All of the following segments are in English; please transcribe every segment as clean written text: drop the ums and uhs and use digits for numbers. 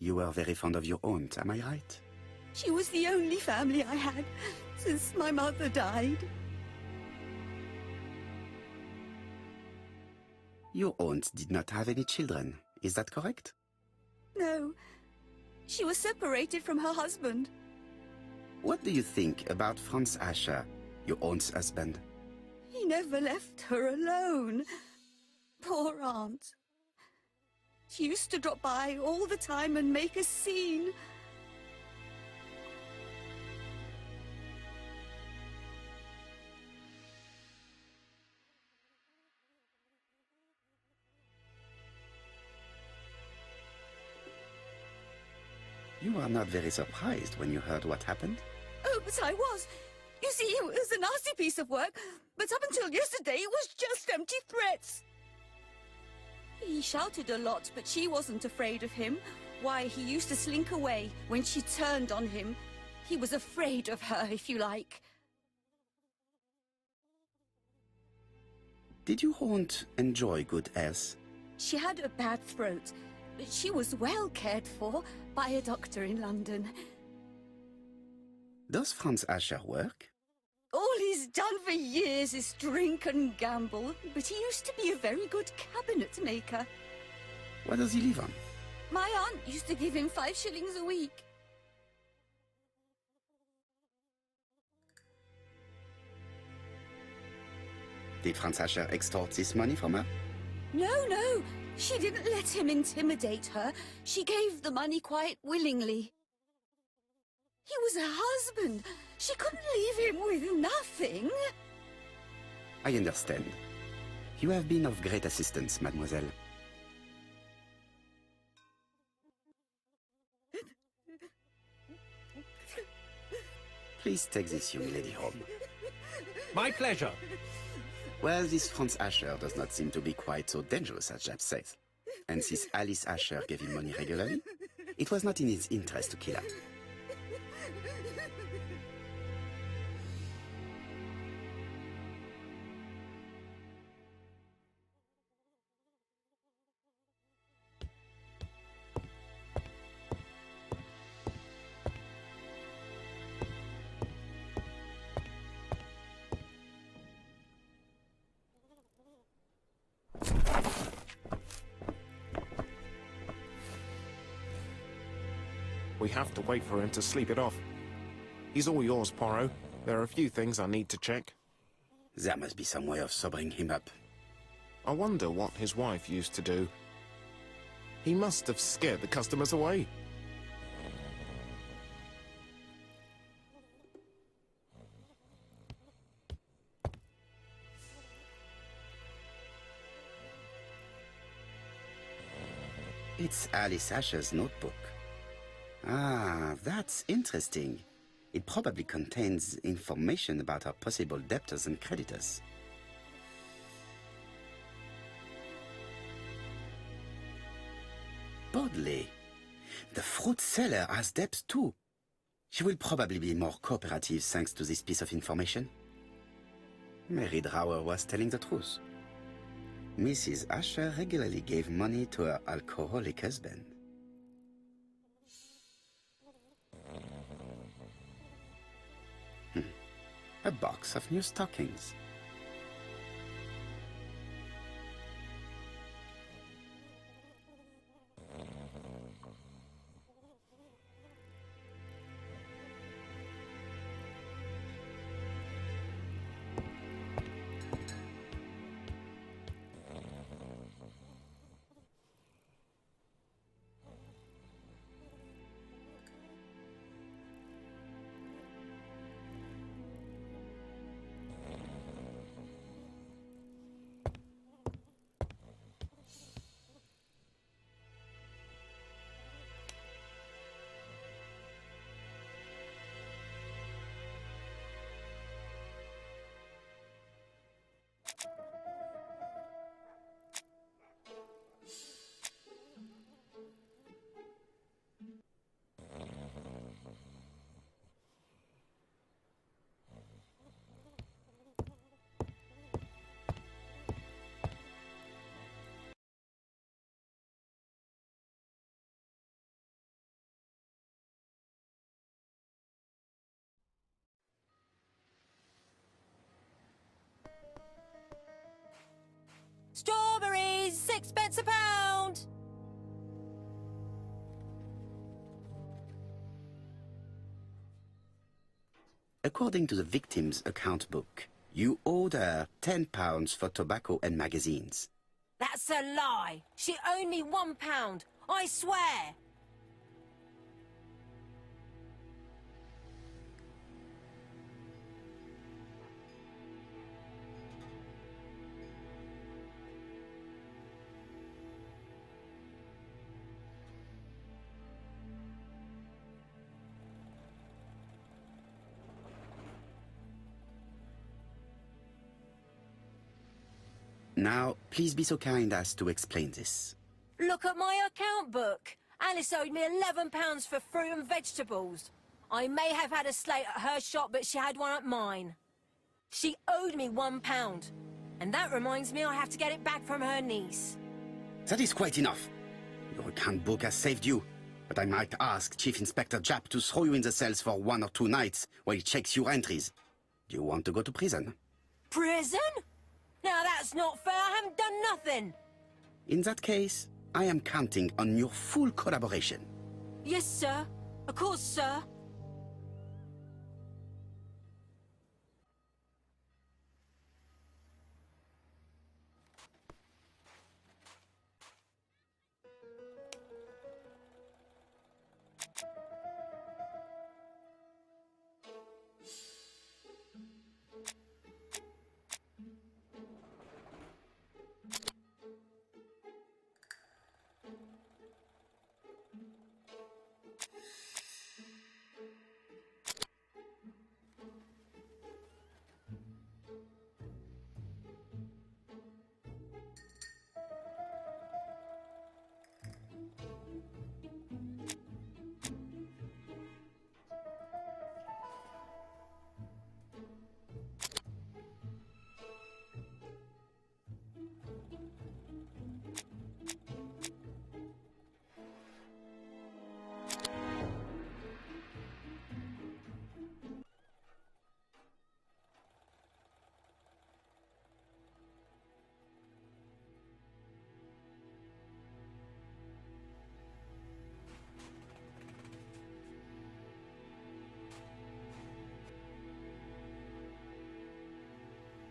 You were very fond of your aunt, am I right? She was the only family I had since my mother died. Your aunt did not have any children, is that correct? No, she was separated from her husband. What do you think about Franz Asher, your aunt's husband? He never left her alone. Poor aunt. She used to drop by all the time and make a scene. You are not very surprised when you heard what happened? Oh, but I was. You see, it was a nasty piece of work, but up until yesterday it was just empty threats. He shouted a lot, but she wasn't afraid of him. Why, he used to slink away when she turned on him. He was afraid of her, if you like. Did your aunt enjoy good health? She had a bad throat, but she was well cared for by a doctor in London. Does Franz Asher work? All he's done for years is drink and gamble, but he used to be a very good cabinet maker. What does he live on? My aunt used to give him 5 shillings a week. Did Franz Asher extort this money from her? No, she didn't let him intimidate her. She gave the money quite willingly. He was her husband. She couldn't leave him with nothing. I understand. You have been of great assistance, mademoiselle. Please take this young lady home. My pleasure. Well, this Franz Asher does not seem to be quite so dangerous as Jab says. And since Alice Asher gave him money regularly, it was not in his interest to kill her. We have to wait for him to sleep it off. He's all yours, Poirot. There are a few things I need to check. There must be some way of sobering him up. I wonder what his wife used to do. He must have scared the customers away. It's Alice Asher's notebook. Ah, that's interesting. It probably contains information about her possible debtors and creditors. Bodley. The fruit seller has debts too. She will probably be more cooperative thanks to this piece of information. Mary Drower was telling the truth. Mrs. Asher regularly gave money to her alcoholic husband. A box of new stockings. According to the victim's account book, you owed her £10 for tobacco and magazines. That's a lie. She owed me £1. I swear. Now, please be so kind as to explain this. Look at my account book. Alice owed me £11 for fruit and vegetables. I may have had a slate at her shop, but she had one at mine. She owed me £1. And that reminds me I have to get it back from her niece. That is quite enough. Your account book has saved you, but I might ask Chief Inspector Japp to throw you in the cells for 1 or 2 nights while he checks your entries. Do you want to go to prison? Prison? Now that's not fair. I haven't done nothing. In that case, I am counting on your full collaboration. Yes, sir. Of course, sir.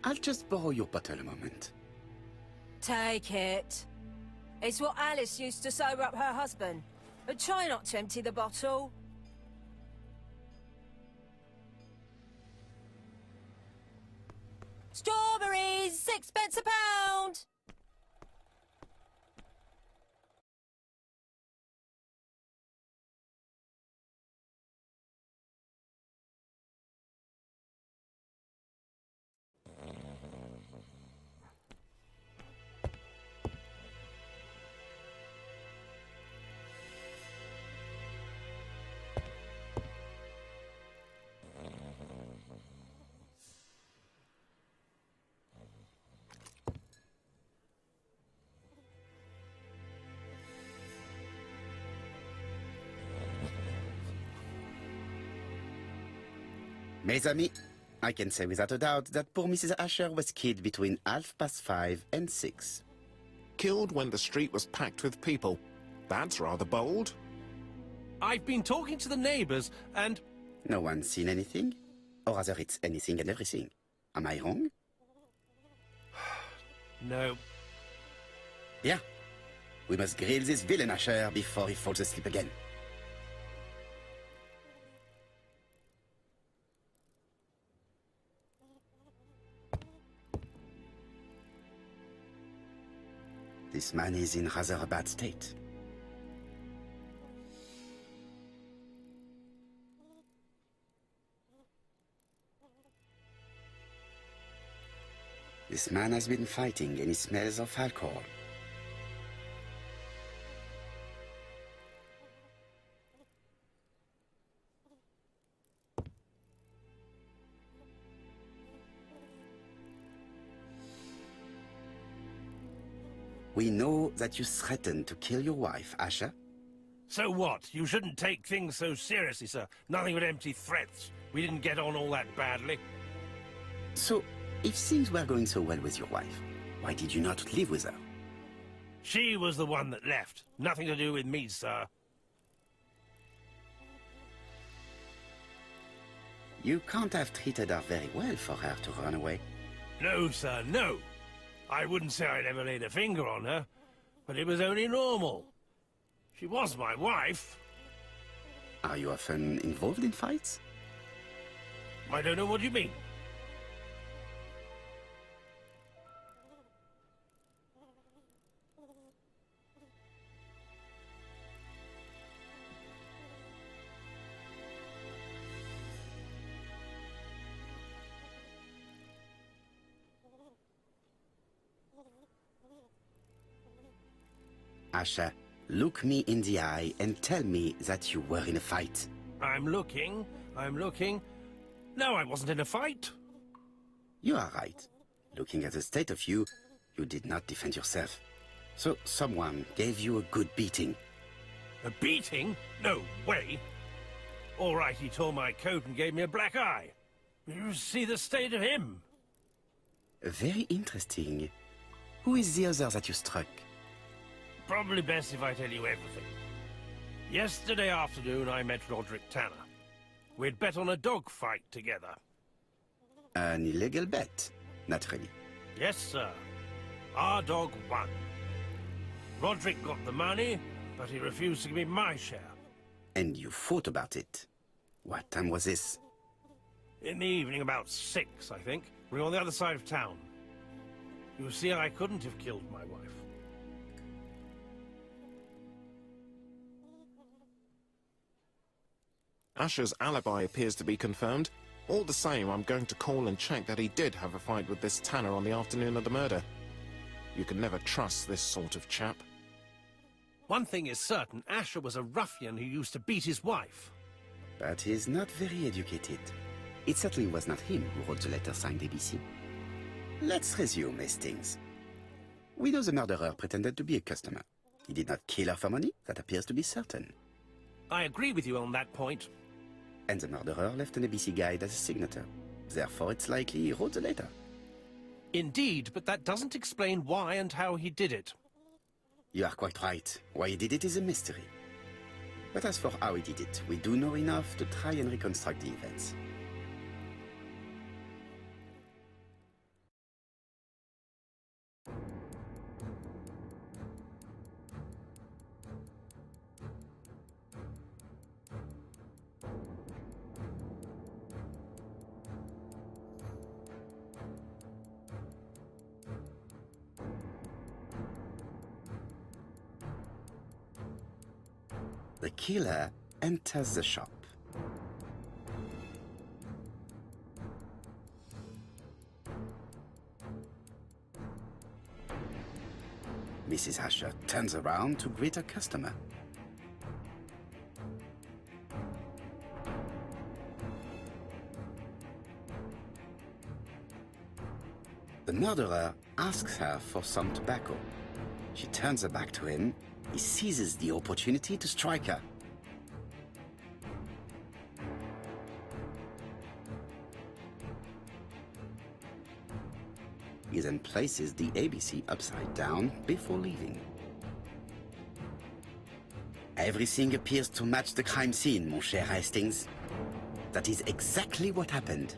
I'll just borrow your bottle a moment. Take it. It's what Alice used to sober up her husband. But try not to empty the bottle. Strawberries, 6p a pound! Mes amis, I can say without a doubt that poor Mrs. Asher was killed between 5:30 and 6. Killed when the street was packed with people. That's rather bold. I've been talking to the neighbours, and... No one's seen anything? Or rather, it's anything and everything. Am I wrong? No. Yeah. We must grill this villain Asher before he falls asleep again. This man is in rather a bad state. This man has been fighting and he smells of alcohol. We know that you threatened to kill your wife, Asher. So what? You shouldn't take things so seriously, sir. Nothing but empty threats. We didn't get on all that badly. So, if things were going so well with your wife, why did you not live with her? She was the one that left. Nothing to do with me, sir. You can't have treated her very well for her to run away. No, sir, no. I wouldn't say I'd ever laid a finger on her, but it was only normal. She was my wife. Are you often involved in fights? I don't know what you mean. Asher, look me in the eye and tell me that you were in a fight. I'm looking. No, I wasn't in a fight. You are right. Looking at the state of you, you did not defend yourself. So someone gave you a good beating. A beating? No way. All right, he tore my coat and gave me a black eye. You see the state of him. Very interesting. Who is the other that you struck? Probably best if I tell you everything. Yesterday afternoon, I met Roderick Tanner. We'd bet on a dog fight together. An illegal bet, naturally. Yes, sir. Our dog won. Roderick got the money, but he refused to give me my share. And you fought about it. What time was this? In the evening, about 6, I think. We were on the other side of town. You see, I couldn't have killed my wife. Asher's alibi appears to be confirmed. All the same, I'm going to call and check that he did have a fight with this Tanner on the afternoon of the murder. You can never trust this sort of chap. One thing is certain, Asher was a ruffian who used to beat his wife. But he's not very educated. It certainly was not him who wrote the letter signed ABC. Let's resume, Hastings. We know the murderer pretended to be a customer. He did not kill her for money, that appears to be certain. I agree with you on that point. And the murderer left an ABC guide as a signature. Therefore, it's likely he wrote the letter. Indeed, but that doesn't explain why and how he did it. You are quite right. Why he did it is a mystery. But as for how he did it, we do know enough to try and reconstruct the events. The killer enters the shop. Mrs. Asher turns around to greet her customer. The murderer asks her for some tobacco. She turns her back to him. He seizes the opportunity to strike her. He then places the ABC upside down before leaving. Everything appears to match the crime scene, mon cher Hastings. That is exactly what happened.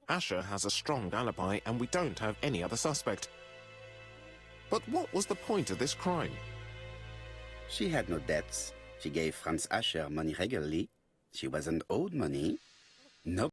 Asher has a strong alibi and we don't have any other suspect. But what was the point of this crime? She had no debts. She gave Franz Asher money regularly. She wasn't owed money. No